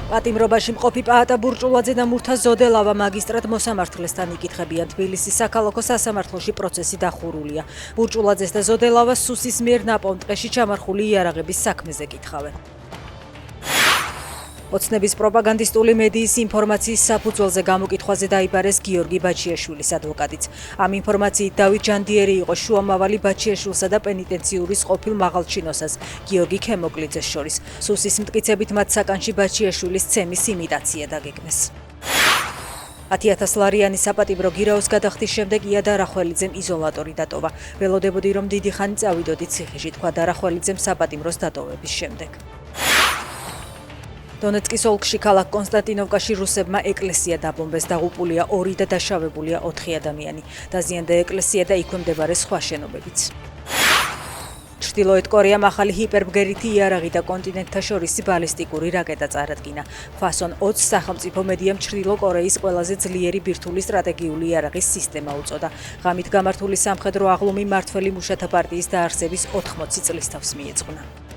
პატიმრობაში მყოფი პაატა ბურჭულაძე და მურთა ზოდელავა მაგისტრატ მოსამართლესთან იკითხებიან. თბილისის საქალაქო სასამართლოში პროცესი დახურულია. ბურჭულაძეს და ზოდელავას სუსის მიერ ნაპოვნ ტყეში ჩამარხული იარაღების საქმეზე კითხავენ. ოცნების პროპაგანდისტული მედიის ინფორმაციის საფუძველზე გამოკითხვაზე დაიბარეს გიორგი ბაჩიაშვილის ადვოკატიც. ამ ინფორმაციით დავით ჯანდიერი იყო შუამავალი ბაჩიაშვილსა და პენიტენციურის ყოფილ მაღალჩინოსას გიორგი ქემოკლიძეს შორის. სუსის მტკიცებით მათ საკანში ბაჩიაშვილის ცემის იმიტაცია დაგეგმეს. 10,000 ლარიანი საპატიმრო გირაოს გადახდის შემდეგ ია დარახველიძემ იზოლატორი დატოვა. ველოდებოდი რომ დიდი ხანი წავიდოდი ციხეში, თქვა დარახველიძემ საპატიმროს დატოვების შემდეგ. დონეცკის ოლქში ქალაქ კონსტანტინოვკაში რუსებმა ეკლესია დაბომბეს. დაღუპულია 2 და დაშავებულია 4 ადამიანი. დაზიანდა ეკლესია და იქვე მდებარე სხვა შენობებიც. ჩრდილოეთ კორეამ ახალი ჰიპერბგერითი იარაღი და კონტინენტთა შორისი ბალისტიკური რაკეტა წარადგინა. ფასონ 20 სახელმწიფო მედიამ ჩრდილო კორეის ყველაზე ძლიერი ბირთვული სტრატეგიული იარაღის სისტემა უწოდა. ღამით გამართული სამხედრო აღლუმი მმართველი მუშათა პარტიის დაარსების 80 წლის თავს მიეძღვნა.